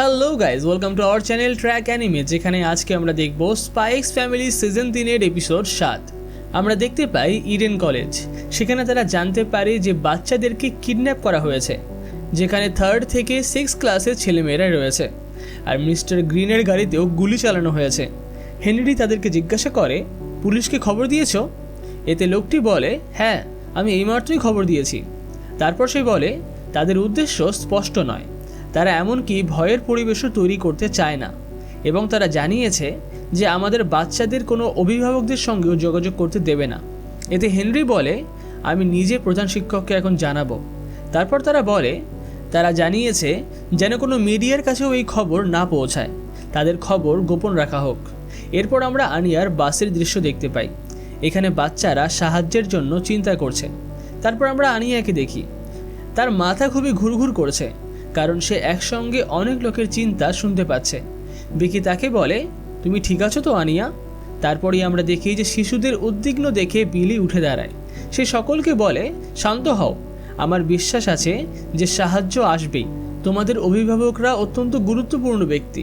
Hello guys, welcome to our channel Track Anime, যেখানে আজকে আমরা দেখব স্পাই এক্স ফ্যামিলি সিজন 3-এর এপিসোড 7। আমরা দেখতে পাই ইডেন কলেজ। সেখানে তারা জানতে পারে যে বাচ্চাদেরকে কিডন্যাপ করা হয়েছে, যেখানে 3rd থেকে 6th ক্লাসের ছেলেমেয়েরা রয়েছে। আর মিস্টার গ্রিনের গাড়িতেও গুলি চালানো হয়েছে। হেনরি তাদেরকে জিজ্ঞাসা করে, পুলিশকে খবর দিয়েছ? এতে লোকটি বলে, হ্যাঁ, আমি এইমাত্রই খবর দিয়েছি। তারপর সে বলে, তাদের উদ্দেশ্য স্পষ্ট নয়, তারা এমনকি ভয়ের পরিবেশও তৈরি করতে চায় না, এবং তারা জানিয়েছে যে আমাদের বাচ্চাদের কোনো অভিভাবকদের সঙ্গেও যোগাযোগ করতে দেবে না। এতে হেনরি বলে, আমি নিজে প্রধান শিক্ষককে এখন জানাবো। তারপর তারা বলে, তারা জানিয়েছে যেন কোনো মিডিয়ার কাছেও এই খবর না পৌঁছায়, তাদের খবর গোপন রাখা হোক। এরপর আমরা আনিয়ার বাসের দৃশ্য দেখতে পাই। এখানে বাচ্চারা সাহায্যের জন্য চিন্তা করছে। তারপর আমরা আনিয়াকে দেখি, তার মাথা খুবই ঘুরঘুর করছে, কারণ সে একসঙ্গে অনেক লোকের চিন্তা শুনতে পাচ্ছে। বেকি তাকে বলে, তুমি ঠিক আছো তো আনিয়া? তারপরেই আমরা দেখি যে শিশুদের উদ্বিগ্ন দেখে বিলি উঠে দাঁড়ায়। সে সকলকে বলে, শান্ত হও, আমার বিশ্বাস আছে যে সাহায্য আসবেই। তোমাদের অভিভাবকরা অত্যন্ত গুরুত্বপূর্ণ ব্যক্তি।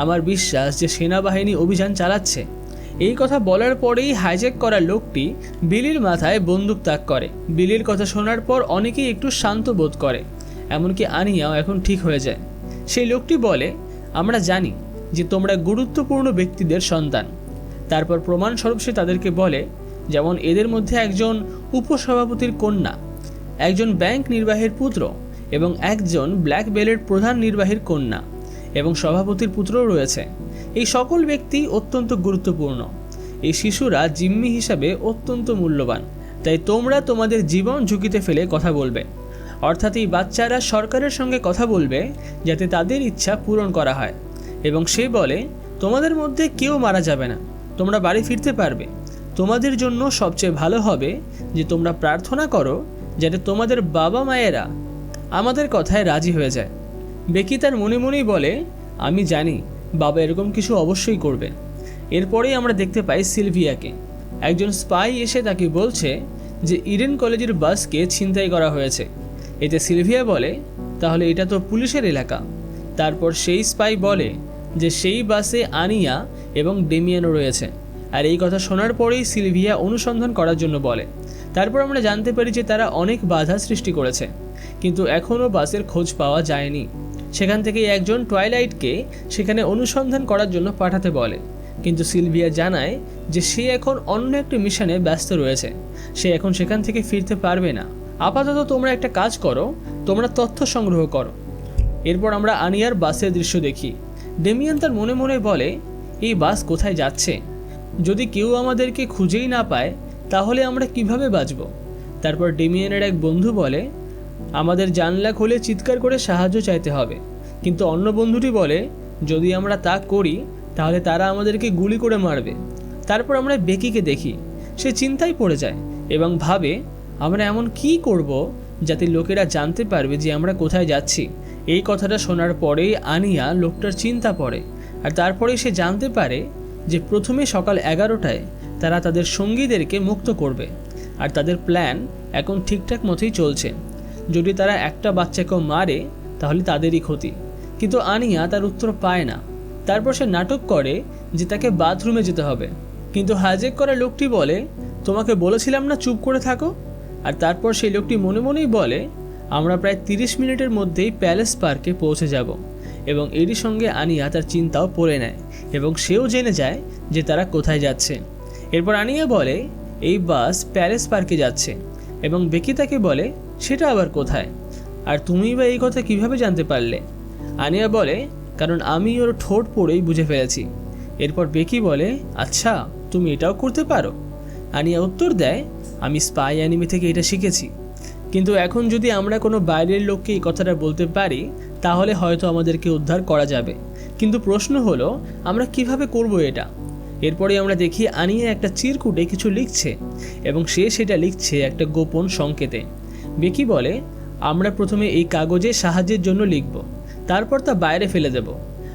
আমার বিশ্বাস যে সেনাবাহিনী অভিযান চালাচ্ছে। এই কথা বলার পরেই হাইজ্যাক করা লোকটি বিলির মাথায় বন্দুক তাক করে। বিলির কথা শোনার পর অনেকেই একটু শান্ত বোধ করে, এমনকি আনিয়াও এখন ঠিক হয়ে যায়। সেই লোকটি বলে, আমরা জানি যে তোমরা গুরুত্বপূর্ণ ব্যক্তিদের সন্তান। তারপর প্রমাণস্বরূপ সে তাদেরকে বলে, যেমন এদের মধ্যে একজন উপসভাপতির কন্যা, একজন ব্যাংক নির্বাহীর পুত্র এবং একজন ব্ল্যাক বেলের প্রধান নির্বাহীর কন্যা এবং সভাপতির পুত্রও রয়েছে। এই সকল ব্যক্তি অত্যন্ত গুরুত্বপূর্ণ। এই শিশুরা জিম্মি হিসাবে অত্যন্ত মূল্যবান, তাই তোমরা তোমাদের জীবন ঝুঁকিতে ফেলে কথা বলবে। অর্থাৎ এই বাচ্চারা সরকারের সঙ্গে কথা বলবে যাতে তাদের ইচ্ছা পূরণ করা হয়। এবং সে বলে, তোমাদের মধ্যে কেউ মারা যাবে না, তোমরা বাড়ি ফিরতে পারবে। তোমাদের জন্য সবচেয়ে ভালো হবে যে তোমরা প্রার্থনা করো যাতে তোমাদের বাবা মায়েরা আমাদের কথায় রাজি হয়ে যায়। বেকি তার মনে মনেই বলে, আমি জানি বাবা এরকম কিছু অবশ্যই করবে। এরপরেই আমরা দেখতে পাই সিলভিয়াকে। একজন স্পাই এসে তাকে বলছে যে ইডেন কলেজের বাসকে ছিনতাই করা হয়েছে। এতে সিলভিয়া বলে, তাহলে এটা তো পুলিশের এলাকা। তারপর সেই স্পাই বলে যে সেই বাসে আনিয়া এবং ডেমিয়ানও রয়েছে। আর এই কথা শোনার পরেই সিলভিয়া অনুসন্ধান করার জন্য বলে। তারপর আমরা জানতে পারি যে তারা অনেক বাধা সৃষ্টি করেছে, কিন্তু এখনও বাসের খোঁজ পাওয়া যায়নি। সেখান থেকে একজন টয়লাইটকে সেখানে অনুসন্ধান করার জন্য পাঠাতে বলে, কিন্তু সিলভিয়া জানায় যে সে এখন অন্য একটি মিশনে ব্যস্ত রয়েছে, সে এখন সেখান থেকে ফিরতে পারবে না। আপাতত তোমরা একটা কাজ করো, তোমরা তথ্য সংগ্রহ করো। এরপর আমরা আনিয়ার বাসের দৃশ্য দেখি। ডেমিয়ান তার মনে মনে বলে, এই বাস কোথায় যাচ্ছে? যদি কেউ আমাদেরকে খুঁজেই না পায় তাহলে আমরা কিভাবে বাঁচব? তারপর ডেমিয়ানের এক বন্ধু বলে, আমাদের জানলা খুলে চিৎকার করে সাহায্য চাইতে হবে। কিন্তু অন্য বন্ধুটি বলে, যদি আমরা তা করি তাহলে তারা আমাদেরকে গুলি করে মারবে। তারপর আমরা বেকিকে দেখি। সে চিন্তায় পড়ে যায় এবং ভাবে, আমরা এমন কি করব যাতে লোকেরা জানতে পারবে যে আমরা কোথায় যাচ্ছি। এই কথাটা শোনার পরেই আনিয়া লোকটার চিন্তা পড়ে। আর তারপরেই সে জানতে পারে যে প্রথমে সকাল 11টায় তারা তাদের সঙ্গীদেরকে মুক্ত করবে। আর তাদের প্ল্যান এখন ঠিকঠাক মতোই চলছে। যদি তারা একটা বাচ্চাকেও মারে তাহলে তাদেরই ক্ষতি। কিন্তু আনিয়া তার উত্তর পায় না। তারপর সে নাটক করে যে তাকে বাথরুমে যেতে হবে, কিন্তু হাইজ্যাক করা লোকটি বলে, তোমাকে বলেছিলাম না চুপ করে থাকো। আর তারপর সেই লোকটি মনে মনেই বলে, আমরা প্রায় 30 মিনিটের মধ্যেই প্যালেস পার্কে পৌঁছে যাব। এবং এরই সঙ্গে আনিয়া তার চিন্তাও পড়ে নেয় এবং সেও জেনে যায় যে তারা কোথায় যাচ্ছে। এরপর আনিয়া বলে, এই বাস প্যালেস পার্কে যাচ্ছে। এবং বেকি তাকে বলে, সেটা আবার কোথায়? আর তুমি বা এই কথা কিভাবে জানতে পারলে? আনিয়া বলে, কারণ আমি ওর ঠোঁট পড়েই বুঝে ফেলেছি। এরপর বেকি বলে, আচ্ছা, তুমি এটাও করতে পারো? আনিয়া উত্তর দেয়, আমি স্পাই অ্যানিমে থেকে এটা শিখেছি। কিন্তু এখন যদি আমরা কোনো বাইরের লোককে এই কথাটা বলতে পারি তাহলে হয়তো আমাদেরকে উদ্ধার করা যাবে। কিন্তু প্রশ্ন হলো, আমরা কিভাবে করব এটা? এরপরে আমরা দেখি আনিয়া একটা চিরকুটে কিছু লিখছে এবং সে সেটা লিখছে একটা গোপন সংকেতে। বেকি বলে, আমরা প্রথমে এই কাগজে সাহায্যের জন্য লিখব, তারপর তা বাইরে ফেলে দেব।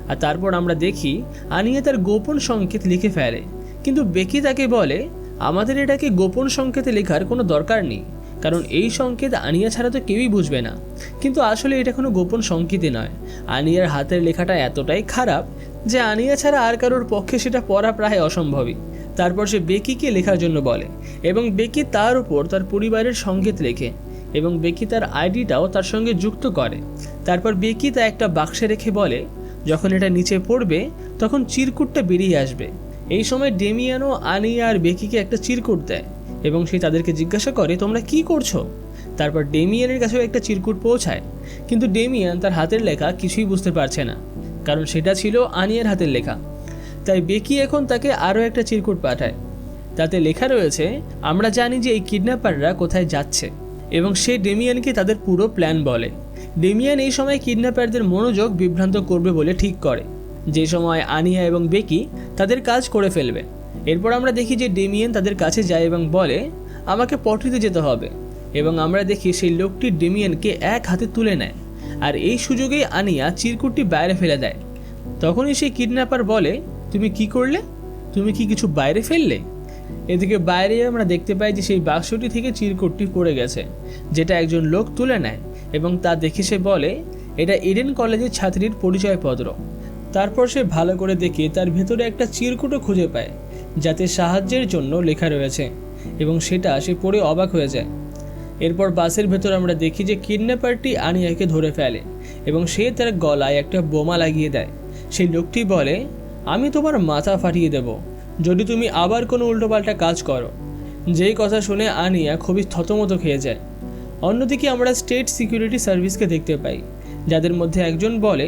আর তারপর আমরা দেখি আনিয়া তার গোপন সংকেত লিখে ফেলে। কিন্তু বেকি তাকে বলে, আমাদের এটাকে গোপন সংকেতে লেখার কোনো দরকার নেই, কারণ এই সংকেত আনিয়া ছাড়া তো কেউই বুঝবে না। কিন্তু আসলে এটা কোনো গোপন সংকেতই নয়, আনিয়ার হাতের লেখাটা এতটাই খারাপ যে আনিয়া ছাড়া আর কারোর পক্ষে সেটা পড়া প্রায় অসম্ভবই। তারপর সে বেকিকে লেখার জন্য বলে এবং বেকি তার উপর তার পরিবারের সংকেত লেখে এবং বেকি তার আইডিটাও তার সঙ্গে যুক্ত করে। তারপর বেকি তা একটা বাক্সে রেখে বলে যখন এটা নিচে পড়বে তখন চিরকুটটা বেরিয়ে আসবে। এই সময় ডেমিয়ানও আনিয়া আর বেকিকে একটা চিরকুট দেয় এবং সে তাদেরকে জিজ্ঞাসা করে তোমরা কি করছো। তারপর ডেমিয়ানের কাছেও একটা চিরকুট পৌঁছায়, কিন্তু ডেমিয়ান তার হাতের লেখা কিছুই বুঝতে পারছে না, কারণ সেটা ছিল আনিয়ার হাতের লেখা। তাই বেকি এখন তাকে আরও একটা চিরকুট পাঠায়, তাতে লেখা রয়েছে আমরা জানি যে এই কিডন্যাপাররা কোথায় যাচ্ছে, এবং সে ডেমিয়ানকে তাদের পুরো প্ল্যান বলে। ডেমিয়ান এই সময় কিডন্যাপারদের মনোযোগ বিভ্রান্ত করবে বলে ঠিক করে, যে সময় আনিয়া এবং বেকি তাদের কাজ করে ফেলবে। এরপর আমরা দেখি যে ডেমিয়ান তাদের কাছে যায় এবং বলে আমাকে পটরিতে যেতে হবে, এবং আমরা দেখি সেই লোকটি ডেমিয়ানকে এক হাতে তুলে নেয়, আর এই সুযোগেই আনিয়া চিরকুটটি বাইরে ফেলে দেয়। তখনই সেই কিডন্যাপার বলে তুমি কি করলে, তুমি কি কিছু বাইরে ফেললে? এদিকে বাইরে আমরা দেখতে পাই যে সেই বাক্সটি থেকে চিরকুটটি পড়ে গেছে, যেটা একজন লোক তুলে নেয় এবং তা দেখে সে বলে এটা ইডেন কলেজের ছাত্রীর পরিচয়পত্র। তারপর সে ভালো করে দেখে তার ভেতরে একটা চিরকুটও খুঁজে পায় যাতে সাহায্যের জন্য লেখা রয়েছে, এবং সেটা সে পড়ে অবাক হয়ে যায়। এরপর বাসের ভেতর আমরা দেখি যে কিডন্যাপারটি আনিয়াকে ধরে ফেলে এবং সে তার গলায় একটা বোমা লাগিয়ে দেয়। সেই লোকটি বলে আমি তোমার মাথা ফাটিয়ে দেব যদি তুমি আবার কোনো উল্টোপাল্টা কাজ করো। যেই কথা শুনে আনিয়া খুবই থতমত খেয়ে যায়। অন্যদিকে আমরা স্টেট সিকিউরিটি সার্ভিসকে দেখতে পাই, যাদের মধ্যে একজন বলে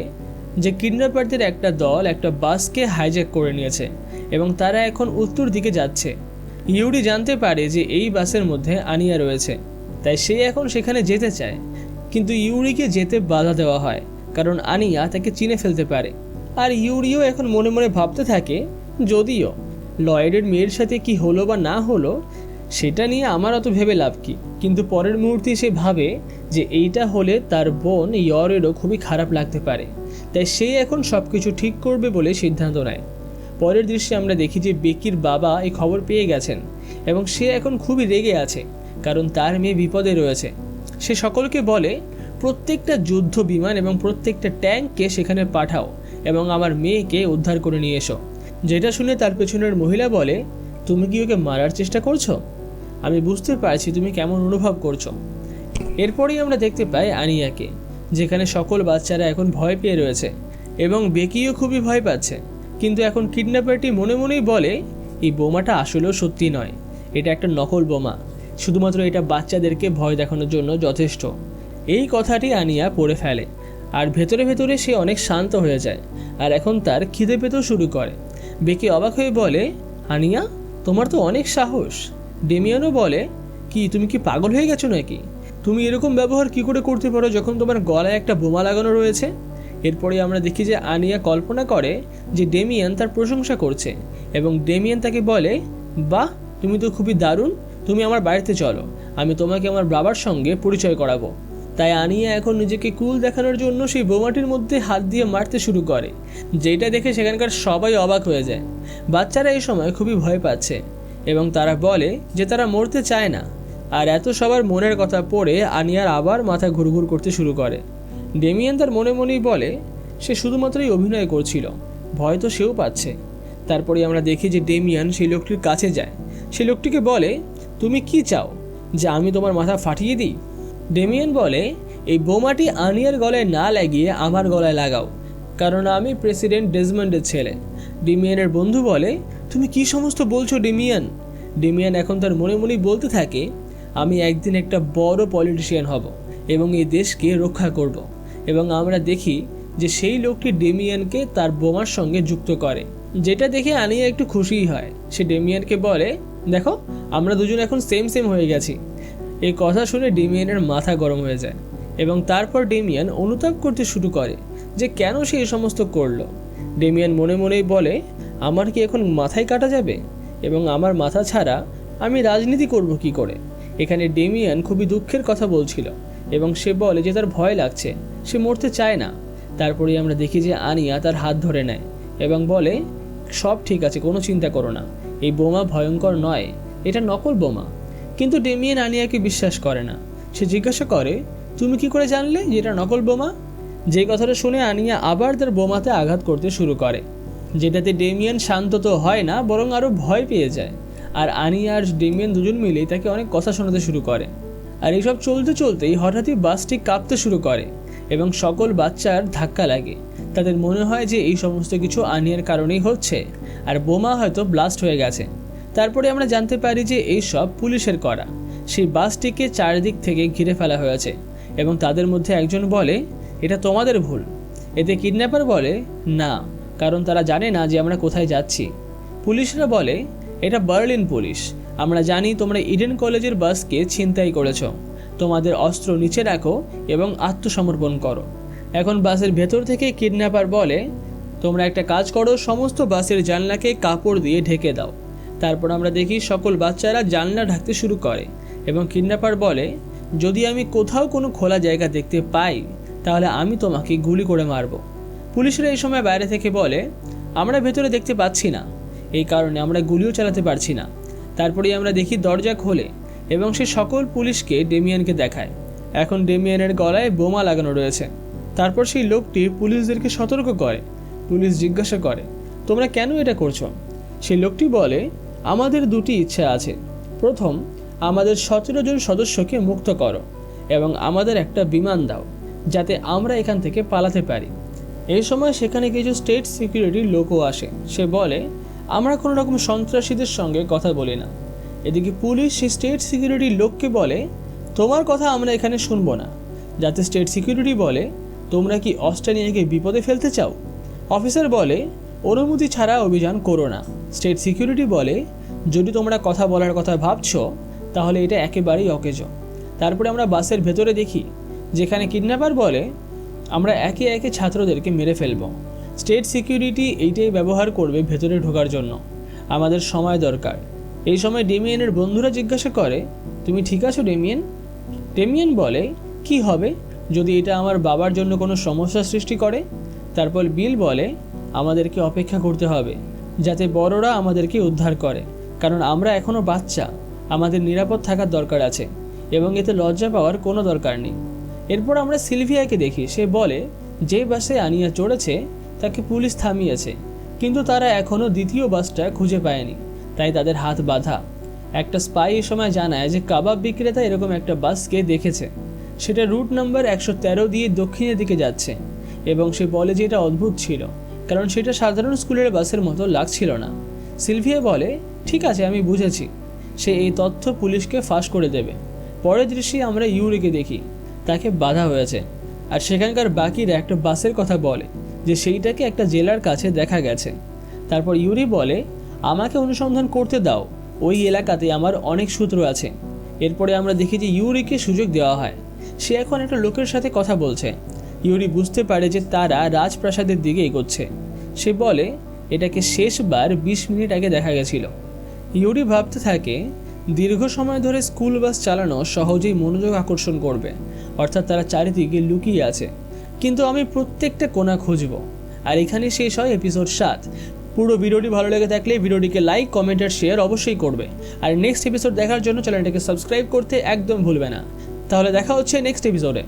যে কিডন্যাপারদের একটা দল একটা বাসকে হাইজ্যাক করে নিয়েছে এবং তারা এখন উত্তর দিকে যাচ্ছে। ইউরি জানতে পারে যে এই বাসের মধ্যে আনিয়া রয়েছে, তাই সে এখন সেখানে যেতে চায়, কিন্তু ইউরিকে যেতে বাধা দেওয়া হয় কারণ আনিয়া তাকে চিনে ফেলতে পারে। আর ইউরিও এখন মনে মনে ভাবতে থাকে যদিও লয়েডের মেয়ের সাথে কি হলো বা না হলো সেটা নিয়ে আমার অত ভেবে লাভ কি, কিন্তু পরের মুহূর্তে সে ভাবে যে এইটা হলে তার বোন ইয়রেরও খুবই খারাপ লাগতে পারে, তাই সে এখন সব কিছু ঠিক করবে বলে সিদ্ধান্ত নেয়। পরের দৃশ্যে আমরা দেখি যে বেকির বাবা এই খবর পেয়ে গেছেন এবং সে এখন খুবই রেগে আছে কারণ তার মেয়ে বিপদে রয়েছে। সে সকলকে বলে প্রত্যেকটা যুদ্ধ বিমান এবং প্রত্যেকটা ট্যাঙ্ককে সেখানে পাঠাও এবং আমার মেয়েকে উদ্ধার করে নিয়ে এসো। যেটা শুনে তার পেছনের মহিলা বলে তুমি কি ওকে মারার চেষ্টা করছো? আমি বুঝতে পারছি তুমি কেমন অনুভব করছো। এরপরেই আমরা দেখতে পাই আনিয়াকে, যেখানে সকল বাচ্চারা এখন ভয় পেয়ে রয়েছে এবং বেকিও খুবই ভয় পাচ্ছে। কিন্তু এখন কিডন্যাপারটি মনে মনেই বলে এই বোমাটা আসলেও সত্যি নয়, এটা একটা নকল বোমা, শুধুমাত্র এটা বাচ্চাদেরকে ভয় দেখানোর জন্য যথেষ্ট। এই কথাটি আনিয়া পড়ে ফেলে আর ভেতরে ভেতরে সে অনেক শান্ত হয়ে যায় আর এখন তার খিদে পেতেও শুরু করে। বেকি অবাক হয়ে বলে আনিয়া তোমার তো অনেক সাহস। ডেমিয়ানও বলে কি তুমি কি পাগল হয়ে গেছো নাকি? তুমি এরকম ব্যবহার কি করে করতে পারো যখন তোমার গলায় একটা বোমা লাগানো রয়েছে? এরপরে আমরা দেখি যে আনিয়া কল্পনা করে যে ডেমিয়ান তার প্রশংসা করছে এবং ডেমিয়ান তাকে বলে বাহ তুমি তো খুবই দারুণ, তুমি আমার বাড়িতে চলো, আমি তোমাকে আমার বাবার সঙ্গে পরিচয় করাবো। তাই আনিয়া এখন নিজেকে কুল দেখানোর জন্য সেই বোমাটির মধ্যে হাত দিয়ে মারতে শুরু করে, যেটা দেখে সেখানকার সবাই অবাক হয়ে যায়। বাচ্চারা এই সময় খুবই ভয় পাচ্ছে এবং তারা বলে যে তারা মরতে চায় না। আর এত সবার মনের কথা পড়ে আনিয়ার আবার মাথা ঘুরঘুর করতে শুরু করে। ডেমিয়ান তার মনে মনেই বলে সে শুধুমাত্রই অভিনয় করছিল, ভয় তো সেও পাচ্ছে। তারপরে আমরা দেখি যে ডেমিয়ান সেই লোকটির কাছে যায়, সেই লোকটিকে বলে তুমি কি চাও যে আমি তোমার মাথা ফাটিয়ে দিই? ডেমিয়ান বলে এই বোমাটি আনিয়ার গলায় না লাগিয়ে আমার গলায় লাগাও, কারণ আমি প্রেসিডেন্ট ডেজমন্ডের ছেলে। ডেমিয়ানের বন্ধু বলে তুমি কি সমস্ত বলছো ডেমিয়ান? ডেমিয়ান এখন তার মনে মনেই বলতে থাকে আমি একদিন একটা বড় পলিটিশিয়ান হব এবং এই দেশকে রক্ষা করব। এবং আমরা দেখি যে সেই লোকটি ডেমিয়ানকে তার বোমার সঙ্গে যুক্ত করে, যেটা দেখে আনিয়া একটু খুশিই হয়। সে ডেমিয়ানকে বলে দেখো আমরা দুজন এখন সেম হয়ে গেছি। এই কথা শুনে ডেমিয়ানের মাথা গরম হয়ে যায় এবং তারপর ডেমিয়ান অনুতাপ করতে শুরু করে যে কেন সে এই সমস্ত করলো। ডেমিয়ান মনে মনেই বলে আমার কি এখন মাথায় কাটা যাবে, এবং আমার মাথা ছাড়া আমি রাজনীতি করব কি করে? এখানে ডেমিয়ান খুবই দুঃখের কথা বলছিল এবং সে বলে যে তার ভয় লাগছে, সে মরতে চায় না। তারপরেই আমরা দেখি যে আনিয়া তার হাত ধরে নেয় এবং বলে সব ঠিক আছে, কোনো চিন্তা করো না, এই বোমা ভয়ঙ্কর নয়, এটা নকল বোমা। কিন্তু ডেমিয়েন আনিয়াকে বিশ্বাস করে না। সে জিজ্ঞাসা করে, তুমি কি করে জানলে যে এটা নকল বোমা? যে কথাটা শুনে আনিয়া আবার তার বোমাতে আঘাত করতে শুরু করে, যেটাতে ডেমিয়েন শান্ত তো হয় না, বরং আরও ভয় পেয়ে যায়। আর আনিয়া আর ডেমিয়েন দুজন মিলেই তাকে অনেক কথা শোনাতে শুরু করে। আর এইসব চলতে চলতেই হঠাৎই বাসটি কাঁপতে শুরু করে এবং সকল বাচ্চার ধাক্কা লাগে। তাদের মনে হয় যে এই সমস্ত কিছু আনিয়ার কারণেই হচ্ছে আর বোমা হয়তো ব্লাস্ট হয়ে গেছে। তারপরে আমরা জানতে পারি যে এই সব পুলিশের করা। সেই বাসটিকে চারিদিক থেকে ঘিরে ফেলা হয়েছে এবং তাদের মধ্যে একজন বলে, এটা তোমাদের ভুল। এতে কিডন্যাপার বলে, না, কারণ তারা জানে না যে আমরা কোথায় যাচ্ছি। পুলিশরা বলে, এটা বার্লিন পুলিশ, আমরা জানি তোমরা ইডেন কলেজের বাসকে ছিনতাই করেছ। তোমাদের অস্ত্র নিচে রাখো এবং আত্মসমর্পণ করো। এখন বাসের ভেতর থেকে কিডন্যাপার বলে, তোমরা একটা কাজ করো, সমস্ত বাসের জানলাকে কাপড় দিয়ে ঢেকে দাও। তারপর আমরা দেখি সকল বাচ্চারা জানলা ঢাকতে শুরু করে এবং কিডন্যাপার বলে, যদি আমি কোথাও কোনো খোলা জায়গা দেখতে পাই তাহলে আমি তোমাকে গুলি করে মারব। পুলিশরা এই সময় বাইরে থেকে বলে, আমরা ভেতরে দেখতে পাচ্ছি না, এই কারণে আমরা গুলিও চালাতে পারছি না। তারপরেই আমরা দেখি দরজা খোলে এবং সে সকল পুলিশকে ডেমিয়ানকে দেখায়। এখন ডেমিয়ানের গলায় বোমা লাগানো রয়েছে। তারপর সেই লোকটি পুলিশদেরকে সতর্ক করে। পুলিশ জিজ্ঞাসা করে, তোমরা কেন এটা করছো? সেই লোকটি বলে, আমাদের দুটি ইচ্ছা আছে। প্রথম, আমাদের 17 জন সদস্যকে মুক্ত করো এবং আমাদের একটা বিমান দাও যাতে আমরা এখান থেকে পালাতে পারি। এই সময় সেখানে কিছু স্টেট সিকিউরিটির লোকও আসে। সে বলে, আমরা কোনো রকম সন্ত্রাসীদের সঙ্গে কথা বলি না। এদিকে পুলিশ সেই স্টেট সিকিউরিটির লোককে বলে, তোমার কথা আমরা এখানে শুনবো না। যাতে স্টেট সিকিউরিটি বলে, তোমরা কি অস্ট্রেলিয়াকে বিপদে ফেলতে চাও? অফিসার বলে, অনুমতি ছাড়া অভিযান করো না। স্টেট সিকিউরিটি বলে, যদি তোমরা কথা বলার কথা ভাবছো তাহলে এটা একেবারেই অকেজ। তারপরে আমরা বাসের ভেতরে দেখি যেখানে কিডন্যাপার বলে, আমরা একে একে ছাত্রদেরকে মেরে ফেলব। স্টেট সিকিউরিটি এইটাই ব্যবহার করবে ভেতরে ঢোকার জন্য। আমাদের সময় দরকার। এই সময় ডেমিয়েনের বন্ধুরা জিজ্ঞাসা করে, তুমি ঠিক আছো ডেমিয়েন? ডেমিয়েন বলে, কি হবে যদি এটা আমার বাবার জন্য কোনো সমস্যা সৃষ্টি করে? তারপর বিল বলে, আমাদেরকে অপেক্ষা করতে হবে যাতে বড়রা আমাদেরকে উদ্ধার করে, কারণ আমরা এখনও বাচ্চা, আমাদের নিরাপদ থাকার দরকার আছে এবং এতে লজ্জা পাওয়ার কোনো দরকার নেই। এরপর আমরা সিলভিয়াকে দেখি। সে বলে, যে বাসে আনিয়া চড়েছে তাকে পুলিশ থামিয়েছে, কিন্তু তারা এখনও দ্বিতীয় বাসটা খুঁজে পায়নি, তাই তাদের হাত বাঁধা। একটা স্পাই এ সময় জানায় যে কাবাব বিক্রেতা এরকম একটা বাসকে দেখেছে। সেটা রুট নাম্বার 113 দিয়ে দক্ষিণের দিকে যাচ্ছে এবং সে বলে যে এটা অদ্ভুত ছিল, কারণ সেটা সাধারণ স্কুলের বাসের মতো লাগছিল না। সিলভিয়া বলে, ঠিক আছে, আমি বুঝেছি। সে এই তথ্য পুলিশকে ফাঁস করে দেবে। পরের দৃশ্যে আমরা ইউরিকে দেখি, তাকে বাধা হয়েছে আর সেখানকার বাকিরা একটা বাসের কথা বলে যে সেইটাকে একটা জেলার কাছে দেখা গেছে। তারপর ইউরি বলে, আমাকে অনুসন্ধান করতে দাও, ওই এলাকাতে আমার অনেক সূত্র আছে। এরপরে আমরা দেখি যে ইউরিকে সুযোগ দেওয়া হয়। সে এখন একটা লোকের সাথে কথা বলছে। ইউরি বুঝতে পারে যে তারা রাজপ্রাসাদের দিকে এগোচ্ছে। সে বলে, এটাকে শেষবার 20 মিনিট আগে দেখা গেছিল। ইউরি ভাবতে থাকে, দীর্ঘ সময় ধরে স্কুল বাস চালানো সহজেই মনোযোগ আকর্ষণ করবে, অর্থাৎ তারা চারিদিকে লুকিয়ে আছে, কিন্তু আমি প্রত্যেকটা কোণা খুঁজব। আর এখানে শেষ হয় এপিসোড 7। পুরো ভিডিওটি ভালো লেগে থাকলে ভিডিওটিকে লাইক, কমেন্ট আর শেয়ার অবশ্যই করবে। আর নেক্সট এপিসোড দেখার জন্য চ্যানেলটাকে সাবস্ক্রাইব করতে একদম ভুলবে না। তাহলে দেখা হচ্ছে নেক্সট এপিসোডে।